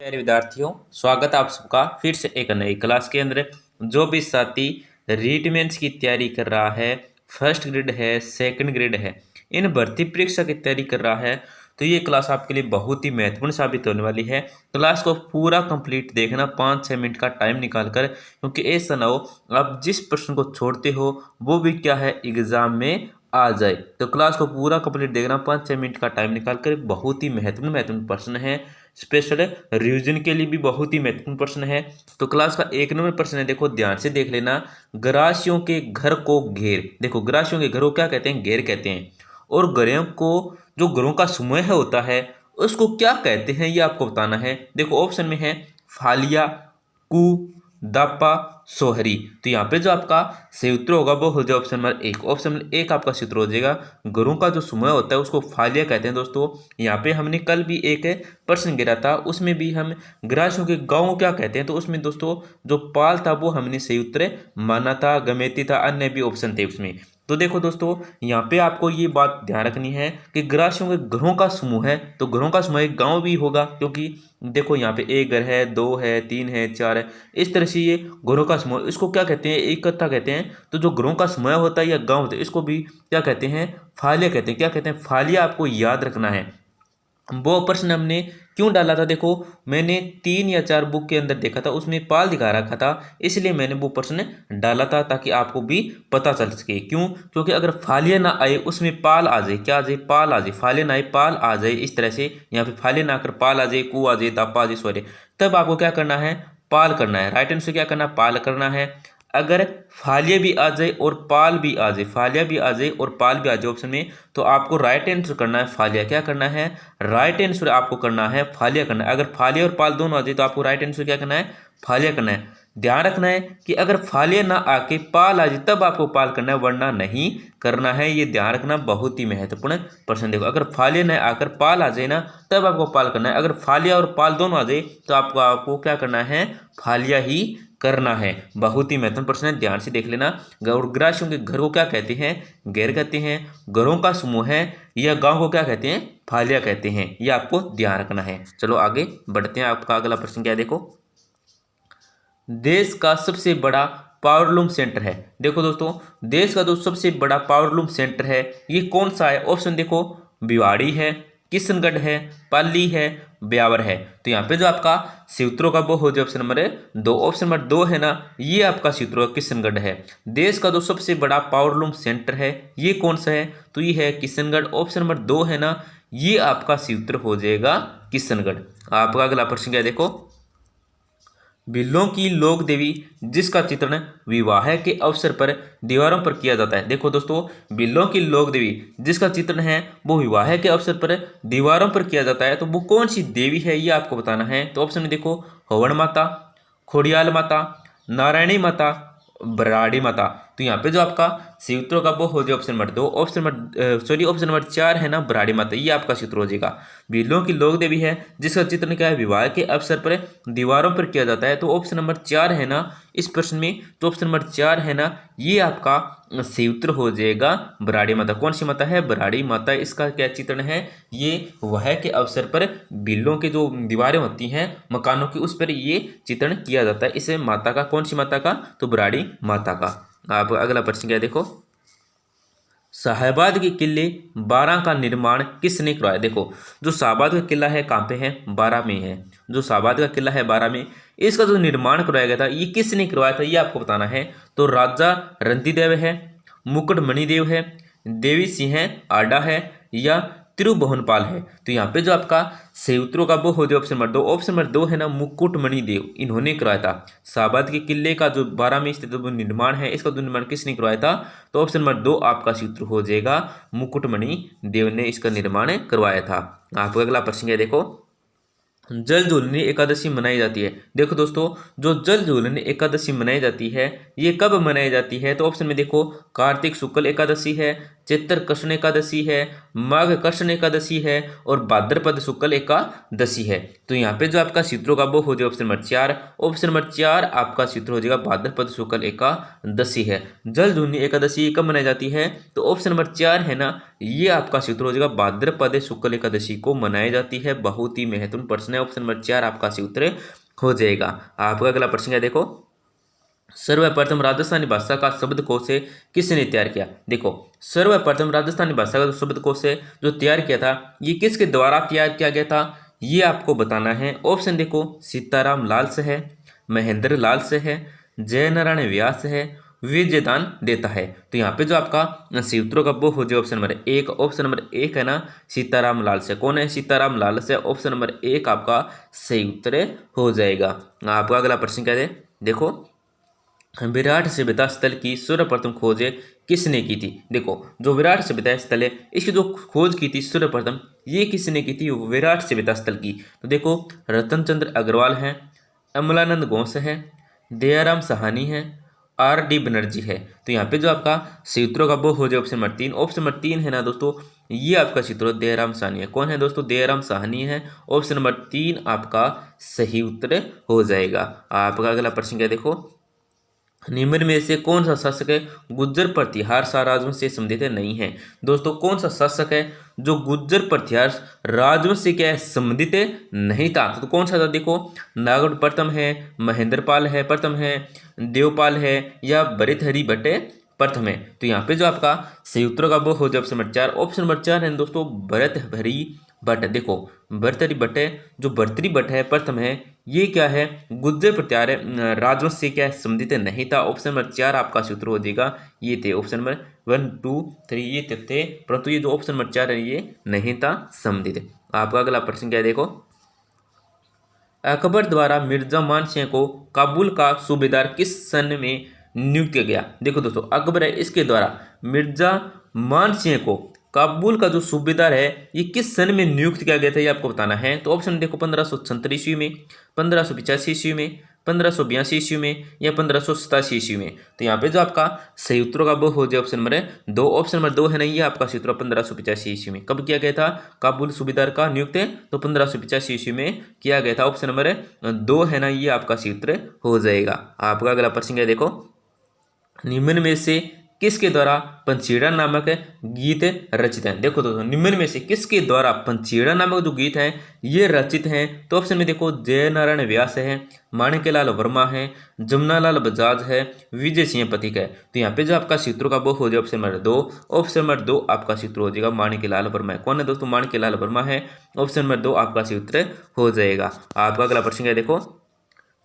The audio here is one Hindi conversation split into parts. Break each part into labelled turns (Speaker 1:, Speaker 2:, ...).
Speaker 1: प्यारे विद्यार्थियों, स्वागत है आप सबका फिर से एक नई क्लास के अंदर। जो भी साथी रीट मेंस की तैयारी कर रहा है, फर्स्ट ग्रेड है, सेकंड ग्रेड है, इन भर्ती परीक्षा की तैयारी कर रहा है, तो ये क्लास आपके लिए बहुत ही महत्वपूर्ण साबित होने वाली है। क्लास को पूरा कंप्लीट देखना 5-6 मिनट का टाइम निकाल कर, क्योंकि ऐसा ना हो आप जिस प्रश्न को छोड़ते हो वो भी क्या है एग्जाम में आ जाए। तो क्लास को पूरा कंप्लीट देखना 5-6 मिनट का टाइम निकाल कर। बहुत ही महत्वपूर्ण महत्वपूर्ण प्रश्न है, स्पेशल रिवीजन के लिए भी बहुत ही महत्वपूर्ण प्रश्न है। तो क्लास का 1 नंबर प्रश्न है, देखो ध्यान से देख लेना। गरासियों के घर को घेर। देखो गरासियों के घर को क्या कहते हैं? घेर कहते हैं। और ग्रहों को, जो ग्रहों का समूह होता है, उसको क्या कहते हैं ये आपको बताना है। देखो ऑप्शन में है फालिया, कु, दापा, सोहरी। तो यहाँ पे जो आपका सही उत्तर होगा वो हो जाएगा ऑप्शन नंबर 1। ऑप्शन नंबर 1 आपका सूत्र हो जाएगा। ग्रहों का जो समूह होता है उसको फालिया कहते हैं। दोस्तों यहाँ पे हमने कल भी एक प्रश्न गिरा था, उसमें भी हम ग्रासियों के गाँव को क्या कहते हैं, तो उसमें दोस्तों जो पाल था वो हमने सही उत्तर माना था, गमेती था, अन्य भी ऑप्शन थे उसमें। तो देखो दोस्तों यहाँ पे आपको ये बात ध्यान रखनी है कि ग्रासियों के ग्रहों का समूह है, तो ग्रहों का समूह एक गांव भी होगा, क्योंकि देखो यहाँ पे एक घर है, 2 है, 3 है, 4 है, इस तरह से ये ग्रहों का समूह, इसको क्या कहते हैं? एकता कहते हैं। तो जो ग्रहों का समूह होता है या गांव होता है, इसको भी क्या कहते हैं? फालिया कहते हैं। क्या कहते हैं? फालिया। आपको याद रखना है। वो प्रश्न हमने क्यों डाला था? देखो मैंने 3 या 4 बुक के अंदर देखा था, उसमें पाल दिखा रखा था, इसलिए मैंने वो प्रश्न डाला था ताकि आपको भी पता चल सके। क्यों? क्योंकि अगर फालिया ना आए उसमें पाल आ जाए, क्या आ जाए? पाल आ जाए। फालिया ना आए पाल आ जाए, इस तरह से यहाँ पे फालिया ना आकर पाल आ जाए, कु आ जाए, दापा आ जाए, सॉरी, तब आपको क्या करना है? पाल करना है। राइट आंसर क्या करना? पाल करना है। अगर फालिया भी आ जाए और पाल भी आ जाए, फालिया भी आ जाए और पाल भी आ जाए ऑप्शन में, तो आपको राइट आंसर करना है फालिया। क्या करना है? राइट आंसर आपको करना है फालिया करना है। अगर फालिया और पाल दोनों आ जाए तो आपको राइट आंसर क्या करना है? फालिया करना है। ध्यान रखना है कि अगर फालिया ना आके पाल आ जाए तब आपको पाल करना है, वरना नहीं करना है। ये ध्यान रखना, बहुत ही महत्वपूर्ण प्रश्न। देखो अगर फालिया न आकर पाल आ जाए ना, तब आपको पाल करना है। अगर फालिया और पाल दोनों आ जाए तो आपको क्या करना है? फालिया ही करना है। बहुत ही महत्वपूर्ण प्रश्न है, ध्यान से देख लेना। और ग्रासियों के घर को क्या कहते हैं? घेर कहते हैं। घरों का समूह है या गांव को क्या कहते हैं? फालिया कहते हैं। ये आपको ध्यान रखना है। चलो आगे बढ़ते हैं। आपका अगला प्रश्न क्या है? देखो देश का सबसे बड़ा पावरलूम सेंटर है। देखो दोस्तों देश का जो सबसे बड़ा पावरलूम सेंटर है ये कौन सा है? ऑप्शन देखो भिवाड़ी है, किशनगढ़ है, पाली है, ब्यावर है। तो यहाँ पे जो आपका सूत्रों का वो हो जाए ऑप्शन नंबर 2। ऑप्शन नंबर 2 है ना, ये आपका सूत्र किशनगढ़ है। देश का जो सबसे बड़ा पावरलूम सेंटर है ये कौन सा है? तो ये है किशनगढ़। ऑप्शन नंबर 2 है ना, ये आपका सूत्र हो जाएगा किशनगढ़। आपका अगला प्रश्न क्या है? देखो बिल्लों की लोक देवी जिसका चित्रण विवाह के अवसर पर दीवारों पर किया जाता है। देखो दोस्तों बिल्लों की लोक देवी जिसका चित्रण है वो विवाह के अवसर पर दीवारों पर किया जाता है, तो वो कौन सी देवी है ये आपको बताना है। तो ऑप्शन में देखो हवन माता, खोड़ियाल माता, नारायणी माता, बराड़ी माता। तो यहाँ पे जो आपका सूत्रों का वो हो जाए ऑप्शन नंबर 2। ऑप्शन नंबर 4 है ना, बराड़ी माता, ये आपका सूत्र हो जाएगा। बिल्लों की लोक देवी है जिसका चित्रण क्या है? विवाह के अवसर पर दीवारों पर किया जाता है, तो ऑप्शन नंबर 4 है ना इस प्रश्न में। तो ऑप्शन नंबर 4 है ना, ये आपका सूत्र हो जाएगा बराड़ी माता। कौन सी माता है? बराड़ी माता। इसका क्या चित्रण है? ये विवाह के अवसर पर बिल्लों के जो दीवारें होती हैं मकानों की, उस पर ये चित्रण किया जाता है। इस माता का, कौन सी माता का? तो बराड़ी माता का। आप अगला प्रश्न क्या है? देखो शाहबाद के किले 12 का निर्माण किसने करवाया? देखो जो शाहबाद का किला है कहाँ पे है? 12 में है। जो शाहबाद का किला है 12 में, इसका जो निर्माण करवाया गया था ये किसने करवाया था ये आपको बताना है। तो राजा रंतिदेव है, मुकुटमणिदेव है, देवी सिंह आडा है, या तिरुभुवनपाल है। तो यहाँ पे जो आपका सूत्रों का वो हो जाए ऑप्शन नंबर 2। ऑप्शन नंबर 2 है ना, मुकुटमणिदेव, इन्होंने करवाया था। शाहबाद के किले का जो 12 में स्थित जो निर्माण है, इसका जो निर्माण किसने करवाया था? तो ऑप्शन नंबर 2 आपका सूत्र हो जाएगा मुकुटमणिदेव ने इसका निर्माण करवाया था। आपका अगला प्रश्न है, देखो जल झूलनी एकादशी मनाई जाती है। देखो दोस्तों जो जल झूलनी एकादशी मनाई जाती है ये कब मनाई जाती है? तो ऑप्शन में देखो कार्तिक शुक्ल एकादशी है, चैत्र कृष्ण एकादशी है, माघ कृष्ण एकादशी है, और भाद्रपद शुक्ल एकादशी है। तो यहाँ पे जो आपका सूत्रों का वो हो जाए ऑप्शन नंबर 4। ऑप्शन नंबर 4 आपका सूत्र हो जाएगा भाद्रपद शुक्ल एकादशी है। जल झूलनी एकादशी कब मनाई जाती है? तो ऑप्शन नंबर 4 है ना, ये आपका सूत्र हो जाएगा भाद्रपद शुक्ल एकादशी को मनाई जाती है। बहुत ही महत्वपूर्ण प्रश्न है, है, ऑप्शन नंबर 4 आपका सही उत्तर हो जाएगा। आपका अगला प्रश्न है देखो, सर्वप्रथम राजस्थानी भाषा का शब्दकोश है किसने तैयार किया। देखो सर्वप्रथम राजस्थानी भाषा का शब्दकोश है जो तैयार किया था, ये किसके द्वारा तैयार किया गया था, ये आपको बताना है। ऑप्शन देखो, सीताराम लाल से है, महेंद्र लाल से है, जय नारायण व्यास है, विजयदान देता है। तो यहाँ पे जो आपका सही उत्तर का वो हो जाए ऑप्शन नंबर 1। ऑप्शन नंबर 1 है ना सीताराम लाल से। कौन है, सीताराम लाल से। ऑप्शन नंबर 1 आपका सही उत्तर हो जाएगा। आपका अगला प्रश्न क्या है देखो, विराट सभ्यता स्थल की सर्वप्रथम खोज किसने की थी। देखो जो विराट सभ्यता स्थल है इसकी जो खोज की थी सर्वप्रथम, ये किसने की थी, विराट सभ्यता स्थल की। तो देखो रतन चंद्र अग्रवाल है, अमलानंद गोंस है, दयाराम साहनी है, R.D. बनर्जी है। तो यहाँ पे जो आपका सही उत्तर का वो हो जाए ऑप्शन नंबर 3। ऑप्शन नंबर 3 है ना दोस्तों, ये आपका सही उत्तर दयाराम साहनी है। कौन है दोस्तों, दयाराम साहनी है। ऑप्शन नंबर 3 आपका सही उत्तर हो जाएगा। आपका अगला प्रश्न क्या देखो, निम्न में से कौन सा शासक है गुज्जर प्रतिहार सा राजवंश से संबंधित नहीं है। दोस्तों कौन सा शासक है जो गुज्जर प्रतिहार राजवंश से क्या है संबंधित नहीं था। तो कौन सा था देखो, नागौर प्रथम है, महेंद्रपाल है प्रथम है, देवपाल है, या भरतहरि भट्ट प्रथम है। तो यहाँ पे जो आपका सही उत्तर का वो हो जाए ऑप्शन नंबर 4। ऑप्शन नंबर 4 है दोस्तों भरतहरि भट्ट। देखो भरतहरि भट्ट जो भरतहरि भट्ट है प्रथम है, ये क्या है गुज्जर प्रतिहार राजवंश से क्या है संबंधित नहीं था। ऑप्शन नंबर 4 आपका सही उत्तर हो जाएगा। ये थे ऑप्शन नंबर 1 2 3 ये थे, परंतु ये जो ऑप्शन नंबर 4 है ये नहीं था संबंधित। आपका अगला प्रश्न क्या है देखो, अकबर द्वारा मिर्जा मान सिंह को काबुल का सूबेदार किस सन में नियुक्त किया गया। देखो दोस्तों अकबर है इसके द्वारा मिर्जा मान सिंह को काबुल का जो सूबेदार है ये किस सन में नियुक्त किया गया था, ये आपको बताना है। तो ऑप्शन देखो 1537 ईस्वी में, 1585 ईस्वी में, 1582 ईस्वी में, या 1587 ईस्वी में। तो यहाँ पे जो आपका सही उत्तर का वो हो जाए ऑप्शन नंबर 2। ऑप्शन नंबर 2 है ना ये आपका सही उत्तर 1585 ईस्वी में। कब किया गया था काबुल सूबेदार का नियुक्त, तो 1585 ईस्वी में किया गया था। ऑप्शन नंबर 2 है ना ये आपका सही उत्तर हो जाएगा। आपका अगला प्रश्न है देखो, निम्न में से किसके द्वारा पंचीड़ा नामक गीत रचित हैं। देखो दोस्तों निम्न में से किसके द्वारा पंचीड़ा नामक जो गीत हैं ये रचित हैं। तो ऑप्शन में देखो जय नारायण व्यास है, माणिक्यलाल वर्मा है, जमुनालाल बजाज है, विजय सिंह पथिक है। तो यहाँ पे जो आपका सही उत्तर का वो हो जाए ऑप्शन नंबर 2। ऑप्शन नंबर 2 आपका सही उत्तर हो जाएगा माणिक्यलाल वर्मा है। कौन है दोस्तों, माणिक्यलाल वर्मा है। ऑप्शन नंबर 2 आपका सही उत्तर हो जाएगा। आपका अगला प्रश्न है देखो,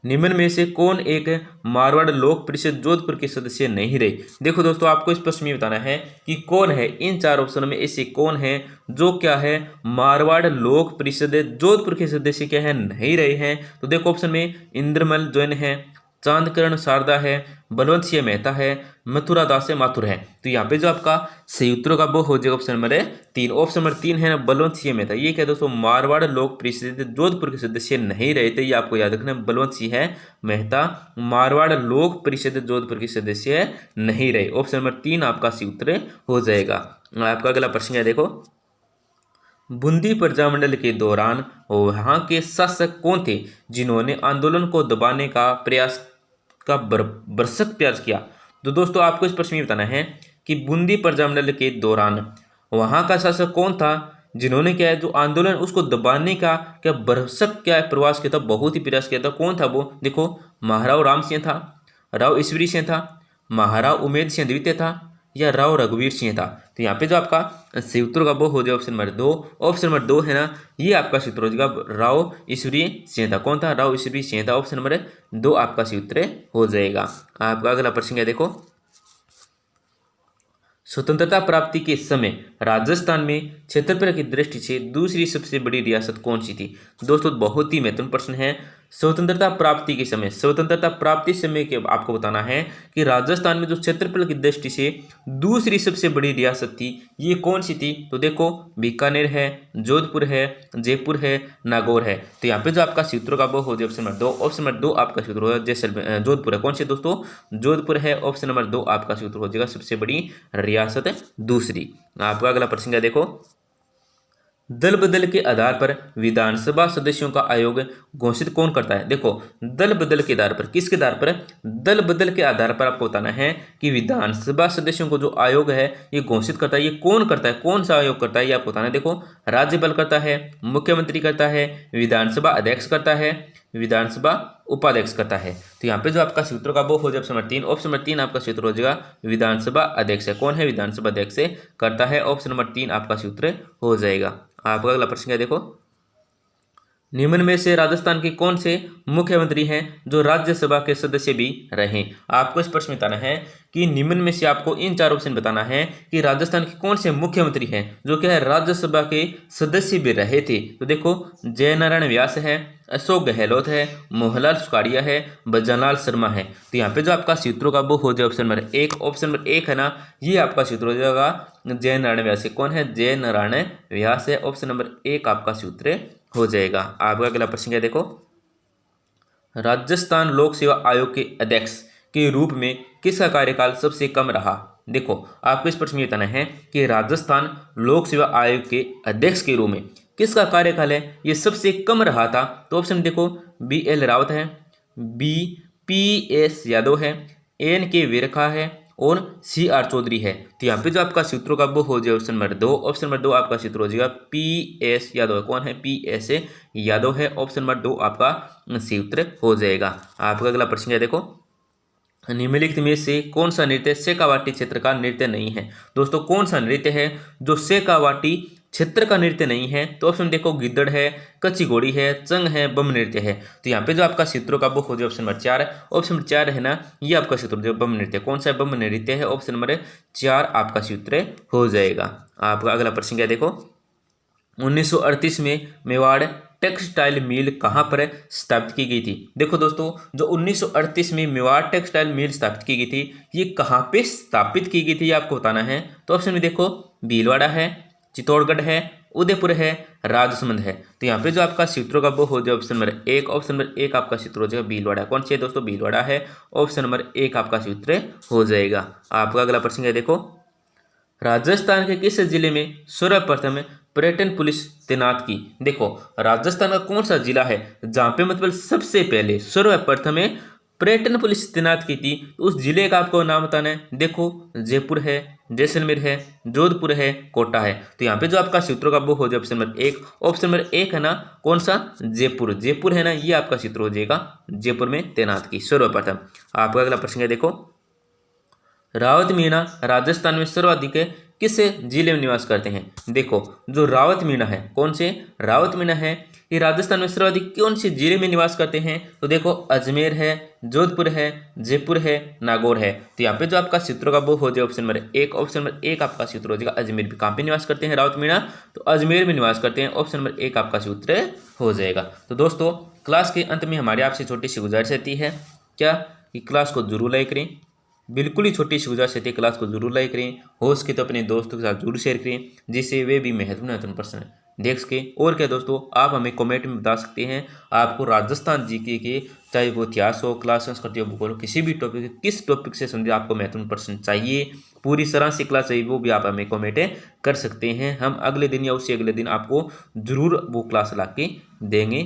Speaker 1: निम्न में से कौन एक मारवाड़ लोक परिषद जोधपुर के सदस्य नहीं रहे। देखो दोस्तों आपको इस प्रश्न में बताना है कि कौन है, इन 4 ऑप्शनों में ऐसे कौन है जो क्या है मारवाड़ लोक परिषद जोधपुर के सदस्य क्या है नहीं रहे हैं। तो देखो ऑप्शन में इंद्रमल जैन है, चांदकरण शारदा है, बलवंत सिंह मेहता है, मथुरा दास माथुर है। तो यहाँ पे जो आपका सही उत्तर का वो हो जाएगा ऑप्शन नंबर 3। ऑप्शन नंबर 3 है ना बलवंत सिंह मेहता। ये क्या दोस्तों मारवाड़ लोक परिषद जोधपुर के सदस्य नहीं रहे थे, ये आपको याद रखना। बलवंत सिंह मेहता मारवाड़ लोक परिषद जोधपुर के सदस्य नहीं रहे। ऑप्शन नंबर 3 आपका सही उत्तर हो जाएगा। आपका अगला प्रश्न है देखो, बूंदी प्रजामंडल के दौरान वहां के शासक कौन थे जिन्होंने आंदोलन को दबाने का प्रयास का भरसक प्रयास किया। तो दोस्तों आपको इस प्रश्न में बताना है कि बूंदी प्रजामंडल के दौरान वहां का शासक कौन था जिन्होंने क्या है जो आंदोलन उसको दबाने का क्या भरसक क्या है प्रयास किया था, बहुत ही प्रयास किया था। कौन था वो, देखो महाराव राम सिंह था, राव ईश्वरी सिंह था, महाराव उमेद सिंह द्वितीय था, या राव रघुवीर सिंह था। तो यहाँ पे जो आपका सही उत्तर का वो हो जाए ऑप्शन नंबर 2। ऑप्शन नंबर 2 है ना ये आपका सही उत्तर हो जाएगा राव ईश्वरी सिंह था। कौन था, राव ईश्वरी सिंह था। ऑप्शन नंबर 2 आपका सही उत्तर हो जाएगा। आपका अगला प्रश्न है देखो, स्वतंत्रता प्राप्ति के समय राजस्थान में क्षेत्रफल की दृष्टि से दूसरी सबसे बड़ी रियासत कौन सी थी। दोस्तों बहुत ही महत्वपूर्ण प्रश्न है। स्वतंत्रता प्राप्ति के समय, स्वतंत्रता प्राप्ति समय के आपको बताना है कि राजस्थान में जो क्षेत्रफल की दृष्टि से दूसरी सबसे बड़ी रियासत थी ये कौन सी थी। तो देखो बीकानेर है, जोधपुर है, जयपुर है, नागौर है। तो यहाँ पे जो आपका सही उत्तर का वो हो जाए ऑप्शन नंबर 2। ऑप्शन नंबर 2 आपका सही उत्तर हो जाएगा जोधपुर है। कौन सी दोस्तों, जोधपुर है। ऑप्शन नंबर 2 आपका सही उत्तर हो जाएगा सबसे बड़ी रियासत दूसरी। आपका अगला प्रश्न है देखो, दल बदल के आधार पर विधानसभा सदस्यों का आयोग घोषित कौन करता है? देखो, दल बदल के आधार पर, किसके आधार पर? दल बदल के आधार पर आपको बताना है कि विधानसभा सदस्यों को जो आयोग है ये घोषित करता है, ये कौन करता है, कौन सा आयोग करता है, ये आपको बताना है। देखो, राज्यपाल करता है, मुख्यमंत्री करता है, विधानसभा अध्यक्ष करता है, विधानसभा उपाध्यक्ष करता है। तो यहाँ पे जो आपका सूत्र का वो हो जाए ऑप्शन नंबर 3। ऑप्शन नंबर 3 आपका सूत्र हो जाएगा विधानसभा अध्यक्ष है। कौन है? विधानसभा अध्यक्ष से करता है। ऑप्शन नंबर 3 आपका सूत्र हो जाएगा। आपका अगला प्रश्न क्या देखो, निम्न में से राजस्थान के कौन से मुख्यमंत्री हैं जो राज्यसभा के सदस्य भी रहे? आपको इस प्रश्न में बताना है कि निम्न में से आपको इन चार ऑप्शन बताना है कि राजस्थान के कौन से मुख्यमंत्री हैं जो क्या है राज्यसभा के सदस्य भी रहे थे। तो देखो, जयनारायण व्यास है, अशोक गहलोत है, मोहनलाल सुखाड़िया है, भजनलाल शर्मा है। तो यहाँ पे जो आपका सूत्रों का वो हो जाए ऑप्शन नंबर 1। ऑप्शन नंबर 1 है ना, ये आपका सूत्र हो जाएगा जयनारायण व्यास। कौन है? जयनारायण व्यास है। ऑप्शन नंबर 1 आपका सूत्र हो जाएगा। आपका अगला प्रश्न क्या देखो, राजस्थान लोक सेवा आयोग के अध्यक्ष के रूप में किसका कार्यकाल सबसे कम रहा? देखो, आपको इस प्रश्न में बताना है कि राजस्थान लोक सेवा आयोग के अध्यक्ष के रूप में किसका कार्यकाल है ये सबसे कम रहा था। तो ऑप्शन देखो, BL रावत है, PS यादव है, NK विरखा है और CR चौधरी है। तो यहाँ पे जो आपका सूत्रों का वो हो जाए ऑप्शन नंबर 2। ऑप्शन नंबर 2 आपका सूत्र हो जाएगा PS यादव है। कौन है? PS यादव है। ऑप्शन नंबर 2 आपका सूत्र हो जाएगा। आपका अगला प्रश्न है देखो, निम्नलिखित में से कौन सा नृत्य शेखावाटी क्षेत्र का नृत्य नहीं है? दोस्तों, कौन सा नृत्य है जो शेखावाटी क्षेत्र का नृत्य नहीं है? तो ऑप्शन देखो, गिद्दड़ है, कच्ची घोड़ी है, चंग है, बम नृत्य है। तो यहाँ पे जो आपका सूत्रों का बुक हो जाए ऑप्शन नंबर 4। ऑप्शन नंबर 4 है ना, ये आपका सूत्र जो बम नृत्य। कौन सा बम नृत्य है? ऑप्शन नंबर 4 आपका सूत्र हो जाएगा। आपका अगला प्रश्न क्या देखो, 1938 में मेवाड़ टेक्सटाइल मिल कहाँ पर स्थापित की गई थी? देखो दोस्तों, जो 1938 में मेवाड़ टेक्सटाइल मिल स्थापित की गई थी, ये कहाँ पे स्थापित की गई थी ये आपको बताना है। तो ऑप्शन में देखो, भीलवाड़ा है, चित्तौड़गढ़ है, उदयपुर है, राजसमंद है। तो यहाँ पे जो आपका सूत्रों का वो हो जाए ऑप्शन नंबर 1। ऑप्शन नंबर 1 आपका सूत्र हो जाएगा भीलवाड़ा। कौन सी है दोस्तों? भीलवाड़ा है। ऑप्शन नंबर 1 आपका सूत्र हो जाएगा। आपका अगला प्रश्न है देखो, राजस्थान के किस जिले में सर्वप्रथम पर्यटन पुलिस तैनात की? देखो, राजस्थान का कौन सा जिला है जहां पे मतलब सबसे पहले सर्वप्रथम पर्यटन पुलिस तैनात की थी? उस जिले का आपको नाम बताना है। देखो, जयपुर है, जैसलमेर है, जोधपुर है, कोटा है। तो यहाँ पे जो आपका सूत्रों का वो हो जाए ऑप्शन नंबर 1। ऑप्शन नंबर 1 है ना, कौन सा? जयपुर। जयपुर है ना, ये आपका सूत्र हो जाएगा जयपुर में तैनात की सर्वप्रथम। आपका अगला प्रश्न है देखो, रावत मीणा राजस्थान में सर्वाधिक किस जिले में निवास करते हैं? देखो, जो रावत मीणा है, कौन से? रावत मीणा है, ये राजस्थान में सर्वाधिक कौन से जिले में निवास करते हैं? तो देखो, अजमेर है, जोधपुर है, जयपुर है, नागौर है। तो यहाँ पे जो आपका सूत्रों का वो हो जाए ऑप्शन नंबर 1। ऑप्शन नंबर 1 आपका सूत्र हो जाएगा अजमेर। भी कहाँ पे निवास करते हैं रावत मीणा? तो अजमेर में निवास करते हैं। ऑप्शन नंबर 1 आपका सूत्र हो जाएगा। तो दोस्तों, क्लास के अंत में हमारे आपसे छोटी सी गुजारिश रहती है क्या कि क्लास को जरूर लाइक करें। बिल्कुल ही छोटी सी गुजारिश रहती है, क्लास को जरूर लाइक करें। हो सके तो अपने दोस्तों के साथ जरूर शेयर करें जिससे वे भी महत्वपूर्ण प्रश्न देख सके। और क्या दोस्तों, आप हमें कमेंट में बता सकते हैं आपको राजस्थान जीके के, चाहे वो इतिहास हो, क्लास संस्कृति हो, भूगोल हो, किसी भी टॉपिक, किस टॉपिक से संबंधित आपको महत्वपूर्ण प्रश्न चाहिए, पूरी तरह से क्लास चाहिए, वो भी आप हमें कमेंट कर सकते हैं। हम अगले दिन या उससे अगले दिन आपको जरूर वो क्लास ला के देंगे।